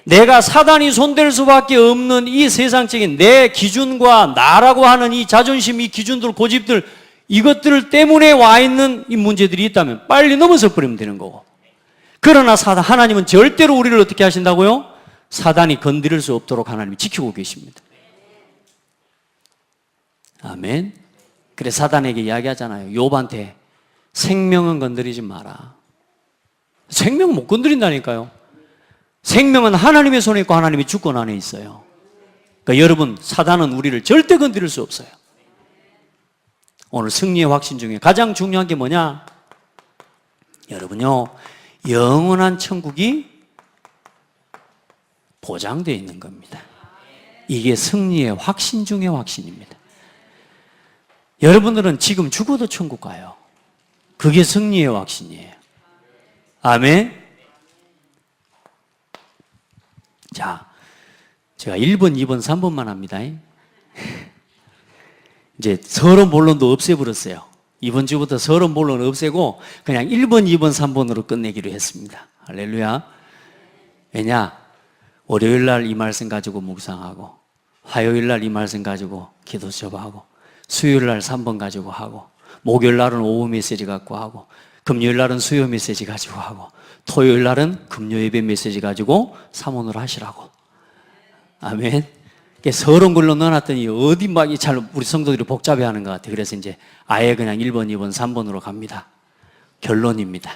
내가 사단이 손댈 수밖에 없는 이 세상적인 내 기준과 나라고 하는 이 자존심, 이 기준들, 고집들, 이것들 때문에 와 있는 이 문제들이 있다면 빨리 넘어서 버리면 되는 거고. 그러나 하나님은 절대로 우리를 어떻게 하신다고요? 사단이 건드릴 수 없도록 하나님이 지키고 계십니다. 아멘. 그래 사단에게 이야기하잖아요. 욥한테 생명은 건드리지 마라. 생명 못 건드린다니까요. 생명은 하나님의 손에 있고 하나님의 주권 안에 있어요. 그러니까 여러분, 사단은 우리를 절대 건드릴 수 없어요. 오늘 승리의 확신 중에 가장 중요한 게 뭐냐? 여러분요, 영원한 천국이 보장되어 있는 겁니다. 이게 승리의 확신 중의 확신입니다. 여러분들은 지금 죽어도 천국 가요. 그게 승리의 확신이에요. 아멘. 자, 제가 1번, 2번, 3번만 합니다. 이제 서론 본론도 없애버렸어요. 이번 주부터 서론 본론 없애고 그냥 1번, 2번, 3번으로 끝내기로 했습니다. 할렐루야. 왜냐? 월요일 날 이 말씀 가지고 묵상하고, 화요일 날 이 말씀 가지고 기도 수업하고, 수요일 날 3번 가지고 하고, 목요일 날은 오후 메시지 갖고 하고, 금요일 날은 수요 메시지 가지고 하고, 토요일 날은 금요 예배 메시지 가지고 사문으로 하시라고. 아멘. 서론 글로 넣어놨더니 어디 막 잘 우리 성도들이 복잡해 하는 것 같아요. 그래서 이제 아예 그냥 1번, 2번, 3번으로 갑니다. 결론입니다.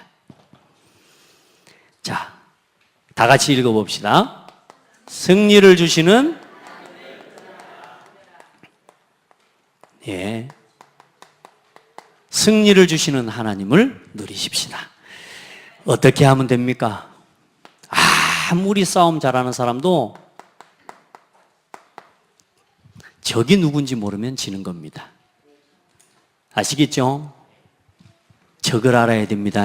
자, 다 같이 읽어봅시다. 승리를 주시는, 예, 승리를 주시는 하나님을 누리십시다. 어떻게 하면 됩니까? 아무리 싸움 잘하는 사람도 적이 누군지 모르면 지는 겁니다. 아시겠죠? 적을 알아야 됩니다.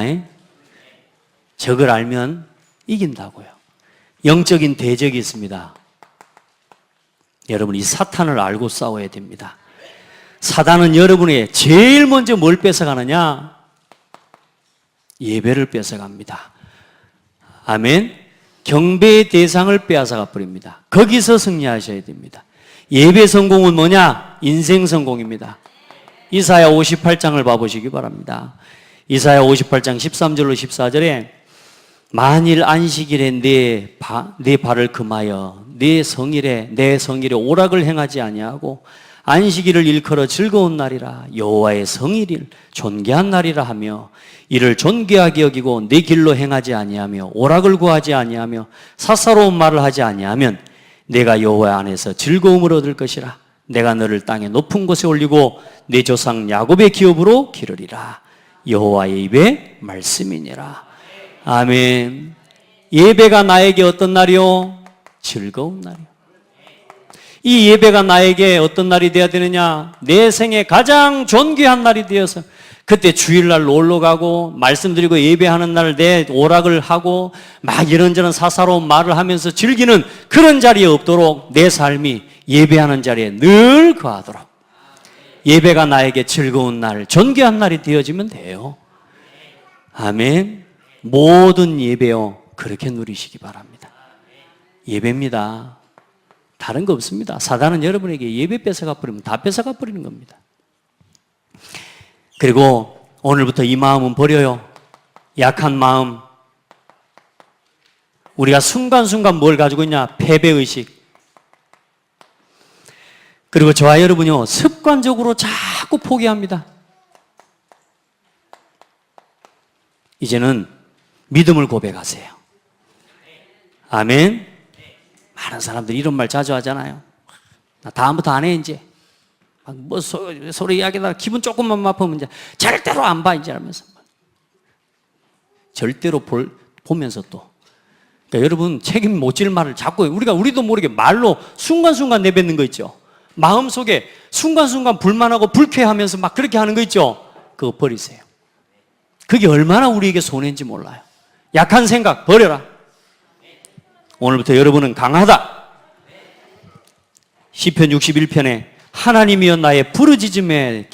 적을 알면 이긴다고요. 영적인 대적이 있습니다. 여러분, 이 사탄을 알고 싸워야 됩니다. 사단은 여러분의 제일 먼저 뭘 뺏어가느냐? 예배를 뺏어갑니다. 아멘. 경배의 대상을 빼앗아가 버립니다. 거기서 승리하셔야 됩니다. 예배 성공은 뭐냐? 인생 성공입니다. 이사야 58장을 봐보시기 바랍니다. 이사야 58장 13절로 14절에 만일 안식일에 내 발을 금하여 내 성일에 오락을 행하지 아니하고 안식일을 일컬어 즐거운 날이라 여호와의 성일을 존귀한 날이라 하며 이를 존귀하게 여기고 내 길로 행하지 아니하며 오락을 구하지 아니하며 사사로운 말을 하지 아니하면 내가 여호와 안에서 즐거움을 얻을 것이라. 내가 너를 땅의 높은 곳에 올리고 내 조상 야곱의 기업으로 기르리라. 여호와의 입의 말씀이니라. 아멘. 예배가 나에게 어떤 날이요? 즐거운 날이요. 이 예배가 나에게 어떤 날이 되어야 되느냐? 내 생에 가장 존귀한 날이 되어서 그때 주일날 놀러 가고 말씀드리고 예배하는 날 내 오락을 하고 막 이런저런 사사로운 말을 하면서 즐기는 그런 자리에 없도록 내 삶이 예배하는 자리에 늘 거하도록 예배가 나에게 즐거운 날, 존귀한 날이 되어지면 돼요. 아멘. 모든 예배요 그렇게 누리시기 바랍니다. 예배입니다. 다른 거 없습니다. 사단은 여러분에게 예배 뺏어가 버리면 다 뺏어가 버리는 겁니다. 그리고 오늘부터 이 마음은 버려요. 약한 마음. 우리가 순간순간 뭘 가지고 있냐? 패배의식. 그리고 저와 여러분요 습관적으로 자꾸 포기합니다. 이제는 믿음을 고백하세요. 아멘. 많은 사람들이 이런 말 자주 하잖아요. 나 다음부터 안 해 이제. 뭐 소리 이야기하다가 기분 조금만 나쁘면 이제 절대로 안 봐 이제 하면서 절대로 보면서 또 그러니까 여러분 책임 못 질 말을 자꾸 우리도 모르게 말로 순간순간 내뱉는 거 있죠. 마음속에 순간순간 불만하고 불쾌하면서 막 그렇게 하는 거 있죠. 그거 버리세요. 그게 얼마나 우리에게 손해인지 몰라요. 약한 생각 버려라. 오늘부터 여러분은 강하다. 시편 61편에 하나님이여 나의 부르짖음을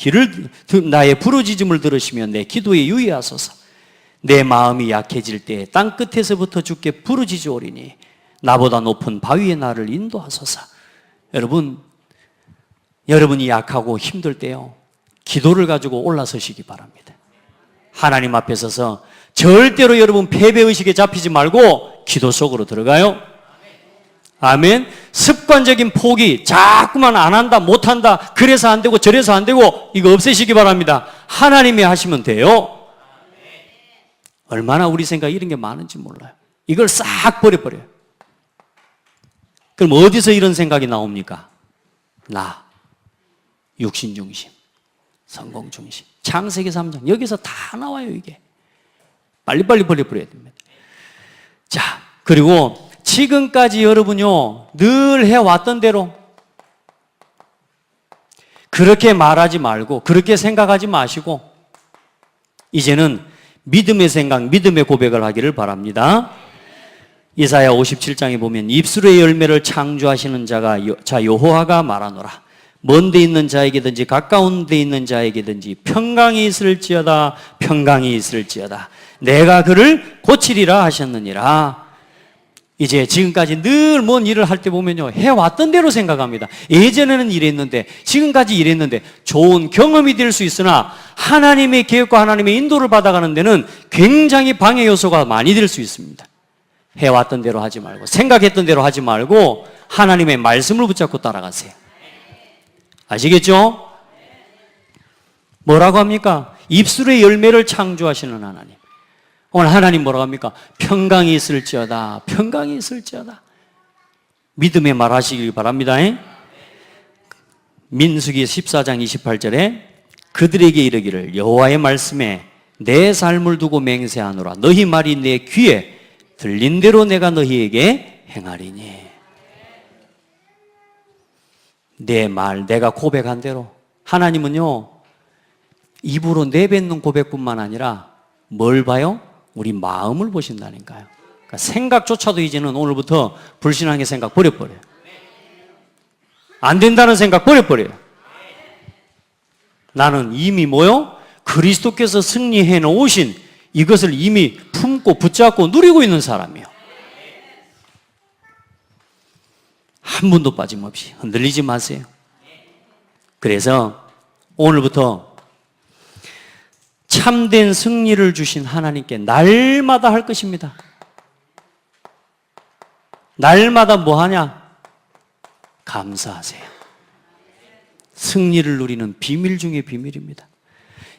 들으시며 내 기도에 유의하소서. 내 마음이 약해질 때에 땅 끝에서부터 주께 부르짖으오리니 나보다 높은 바위에 나를 인도하소서. 여러분이 약하고 힘들 때요, 기도를 가지고 올라서시기 바랍니다. 하나님 앞에 서서 절대로 여러분 패배의식에 잡히지 말고 기도 속으로 들어가요. 아멘. 습관적인 포기, 자꾸만 안 한다, 못 한다, 그래서 안 되고 저래서 안 되고, 이거 없애시기 바랍니다. 하나님이 하시면 돼요. 얼마나 우리 생각에 이런 게 많은지 몰라요. 이걸 싹 버려버려요. 그럼 어디서 이런 생각이 나옵니까? 육신중심, 성공중심, 창세기 3장, 여기서 다 나와요. 이게 빨리빨리 버려버려야 됩니다. 자, 그리고 지금까지 여러분요, 늘 해왔던 대로 그렇게 말하지 말고, 그렇게 생각하지 마시고, 이제는 믿음의 생각, 믿음의 고백을 하기를 바랍니다. 이사야 57장에 보면 입술의 열매를 창조하시는 자 여호와가 말하노라. 먼 데 있는 자에게든지 가까운 데 있는 자에게든지 평강이 있을지어다, 평강이 있을지어다. 내가 그를 고치리라 하셨느니라. 이제 지금까지 늘 뭔 일을 할 때 보면요, 해왔던 대로 생각합니다. 예전에는 이랬는데, 지금까지 이랬는데, 좋은 경험이 될 수 있으나 하나님의 계획과 하나님의 인도를 받아가는 데는 굉장히 방해 요소가 많이 될 수 있습니다. 해왔던 대로 하지 말고, 생각했던 대로 하지 말고 하나님의 말씀을 붙잡고 따라가세요. 아시겠죠? 뭐라고 합니까? 입술의 열매를 창조하시는 하나님. 오늘 하나님 뭐라고 합니까? 평강이 있을지어다, 평강이 있을지어다. 믿음에 말하시길 바랍니다. 민수기 14장 28절에 그들에게 이르기를 여호와의 말씀에 내 삶을 두고 맹세하노라. 너희 말이 내 귀에 들린 대로 내가 너희에게 행하리니. 내 말, 내가 고백한 대로. 하나님은요, 입으로 내뱉는 고백뿐만 아니라 뭘 봐요? 우리 마음을 보신다니까요. 그러니까 생각조차도 이제는 오늘부터 불신앙의 생각 버려버려요. 안 된다는 생각 버려버려요. 나는 이미 뭐요? 그리스도께서 승리해 놓으신 이것을 이미 품고 붙잡고 누리고 있는 사람이에요. 한 분도 빠짐없이 흔들리지 마세요. 그래서 오늘부터 참된 승리를 주신 하나님께 날마다 할 것입니다. 날마다 뭐 하냐? 감사하세요. 승리를 누리는 비밀 중에 비밀입니다.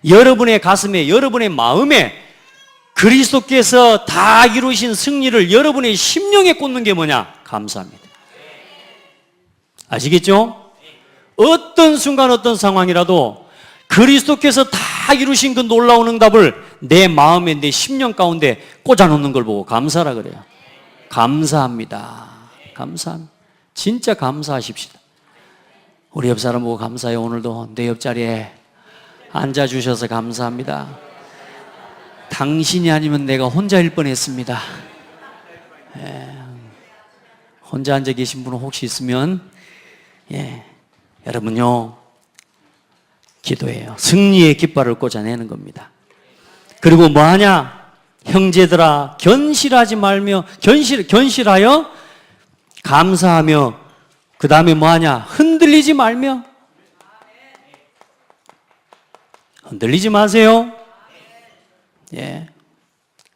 여러분의 가슴에, 여러분의 마음에 그리스도께서 다 이루신 승리를 여러분의 심령에 꽂는 게 뭐냐? 감사합니다. 아시겠죠? 어떤 순간 어떤 상황이라도 그리스도께서 다 이루신 그 놀라운 응답을 내 마음에, 내 심령 가운데 꽂아놓는 걸 보고 감사라 그래요. 감사합니다. 감사합니다. 진짜 감사하십시다. 우리 옆 사람 보고 감사해요. 오늘도 내 옆자리에 앉아주셔서 감사합니다. 당신이 아니면 내가 혼자일 뻔했습니다. 혼자 앉아 계신 분은 혹시 있으면 여러분요, 기도해요. 승리의 깃발을 꽂아내는 겁니다. 그리고 뭐하냐? 형제들아, 견실하지 말며, 견실하여 감사하며, 그 다음에 뭐하냐? 흔들리지 말며. 흔들리지 마세요.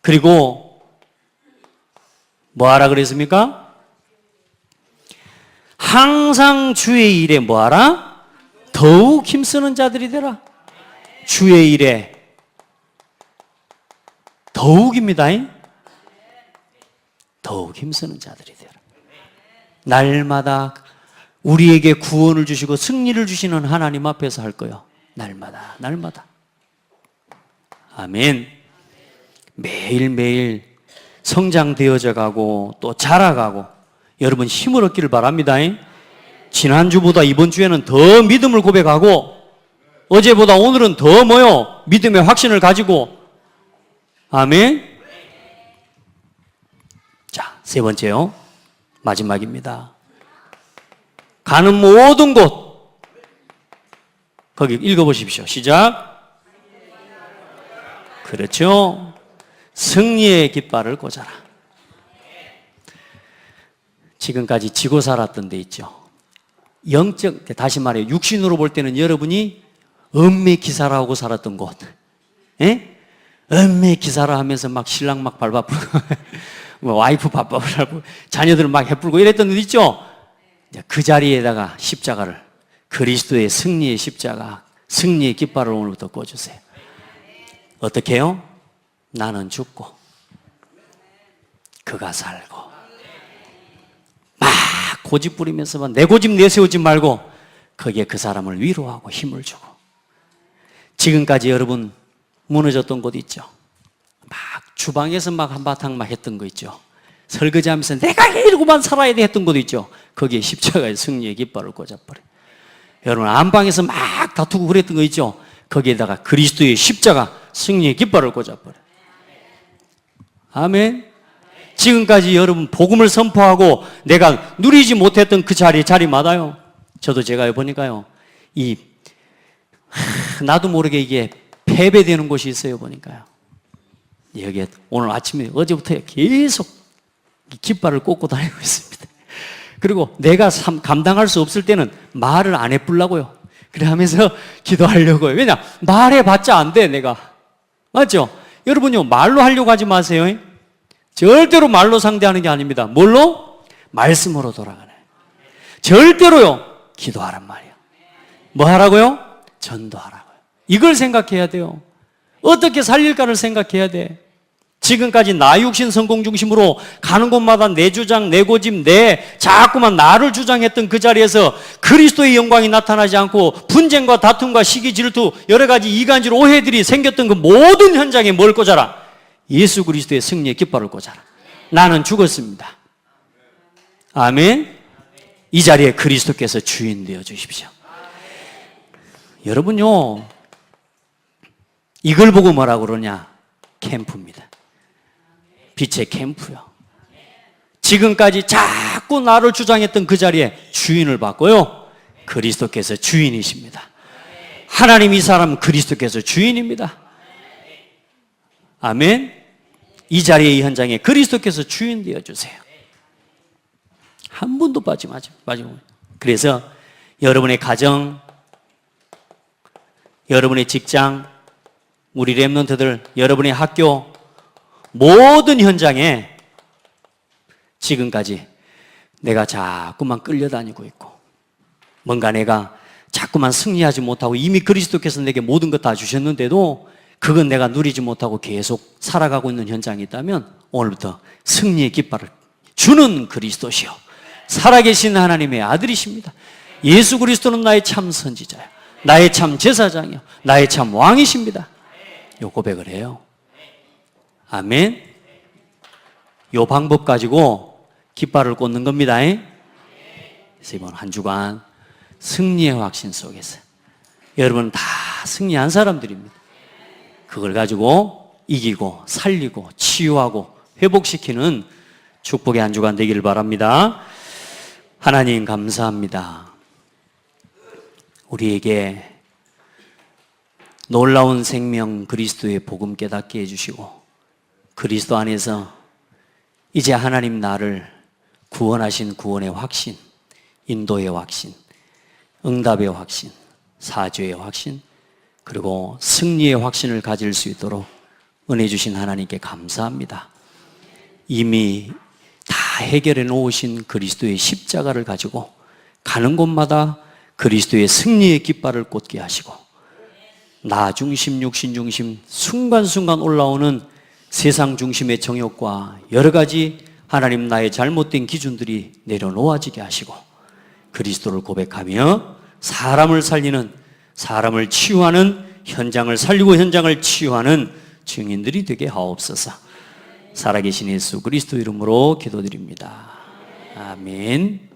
그리고 뭐하라 그랬습니까? 항상 주의 일에 뭐하라? 더욱 힘쓰는 자들이 되라. 주의 일에 더욱입니다. 더욱 힘쓰는 자들이 되라. 날마다 우리에게 구원을 주시고 승리를 주시는 하나님 앞에서 할 거요. 날마다, 날마다. 아멘. 매일매일 성장되어져 가고 또 자라가고 여러분 힘을 얻기를 바랍니다. 지난주보다 이번 주에는 더 믿음을 고백하고 어제보다 오늘은 더 뭐요? 믿음의 확신을 가지고. 아멘. 자, 세 번째요. 마지막입니다. 가는 모든 곳 거기 읽어보십시오. 시작. 그렇죠. 승리의 깃발을 꽂아라. 지금까지 지고 살았던 데 있죠. 영적, 다시 말해요. 육신으로 볼 때는 여러분이 음매 기사라고 살았던 곳. 예? 음매 기사라 하면서 막 신랑 막 밟아불고, 뭐 와이프 밟아불고, 자녀들 막 해불고 이랬던 데 있죠? 그 자리에다가 십자가를, 그리스도의 승리의 십자가, 승리의 깃발을 오늘부터 꽂으세요. 어떻게 해요? 나는 죽고, 그가 살고. 막 고집 부리면서만 내 고집 내세우지 말고, 거기에 그 사람을 위로하고 힘을 주고. 지금까지 여러분 무너졌던 곳 있죠? 막 주방에서 막 한바탕 막 했던 거 있죠? 설거지하면서 내가 이러고만 살아야 돼 했던 곳 있죠? 거기에 십자가의 승리의 깃발을 꽂아버려요. 여러분 안방에서 막 다투고 그랬던 거 있죠? 거기에다가 그리스도의 십자가 승리의 깃발을 꽂아버려요. 아멘. 지금까지 여러분 복음을 선포하고 내가 누리지 못했던 그 자리마다요. 저도 제가 보니까요. 나도 모르게 이게 패배되는 곳이 있어요, 보니까요. 여기에 오늘 아침에 어제부터 계속 깃발을 꽂고 다니고 있습니다. 그리고 내가 감당할 수 없을 때는 말을 안 해보려고요. 그래 하면서 기도하려고요. 왜냐? 말해봤자 안 돼, 내가. 맞죠? 여러분요, 말로 하려고 하지 마세요. 절대로 말로 상대하는 게 아닙니다. 뭘로? 말씀으로 돌아가네. 절대로요, 기도하란 말이에요. 뭐 하라고요? 전도하라고요. 이걸 생각해야 돼요. 어떻게 살릴까를 생각해야 돼. 지금까지 나 육신 성공 중심으로 가는 곳마다 내 주장, 내 고집, 자꾸만 나를 주장했던 그 자리에서 그리스도의 영광이 나타나지 않고 분쟁과 다툼과 시기 질투 여러 가지 이간질 오해들이 생겼던 그 모든 현장에 뭘 꽂아라? 예수 그리스도의 승리의 깃발을 꽂아라. 나는 죽었습니다. 아멘. 이 자리에 그리스도께서 주인 되어 주십시오. 여러분요, 이걸 보고 뭐라고 그러냐? 캠프입니다. 빛의 캠프요. 지금까지 자꾸 나를 주장했던 그 자리에 주인을 받고요. 그리스도께서 주인이십니다. 하나님 이 사람은 그리스도께서 주인입니다. 아멘. 이 자리의 이 현장에 그리스도께서 주인 되어주세요. 한 분도 빠지지 마시고. 그래서 여러분의 가정, 여러분의 직장, 우리 렘넌트들, 여러분의 학교, 모든 현장에 지금까지 내가 자꾸만 끌려다니고 있고 뭔가 내가 자꾸만 승리하지 못하고 이미 그리스도께서 내게 모든 것 다 주셨는데도 그건 내가 누리지 못하고 계속 살아가고 있는 현장이 있다면 오늘부터 승리의 깃발을 주는 그리스도시요 살아계신 하나님의 아들이십니다. 예수 그리스도는 나의 참 선지자요, 나의 참 제사장이요, 나의 참 왕이십니다. 요 고백을 해요. 아멘. 요 방법 가지고 깃발을 꽂는 겁니다. 그래서 이번 한 주간 승리의 확신 속에서 여러분 다 승리한 사람들입니다. 그걸 가지고 이기고 살리고 치유하고 회복시키는 축복의 한 주간 되기를 바랍니다. 하나님 감사합니다. 우리에게 놀라운 생명 그리스도의 복음 깨닫게 해주시고 그리스도 안에서 이제 하나님 나를 구원하신 구원의 확신, 인도의 확신, 응답의 확신, 사죄의 확신, 그리고 승리의 확신을 가질 수 있도록 은혜 주신 하나님께 감사합니다. 이미 다 해결해 놓으신 그리스도의 십자가를 가지고 가는 곳마다 그리스도의 승리의 깃발을 꽂게 하시고 나 중심, 육신 중심, 순간순간 올라오는 세상 중심의 정욕과 여러 가지 하나님 나의 잘못된 기준들이 내려놓아지게 하시고 그리스도를 고백하며 사람을 살리는, 사람을 치유하는, 현장을 살리고 현장을 치유하는 증인들이 되게 하옵소서. 살아계신 예수 그리스도 이름으로 기도드립니다. 아멘.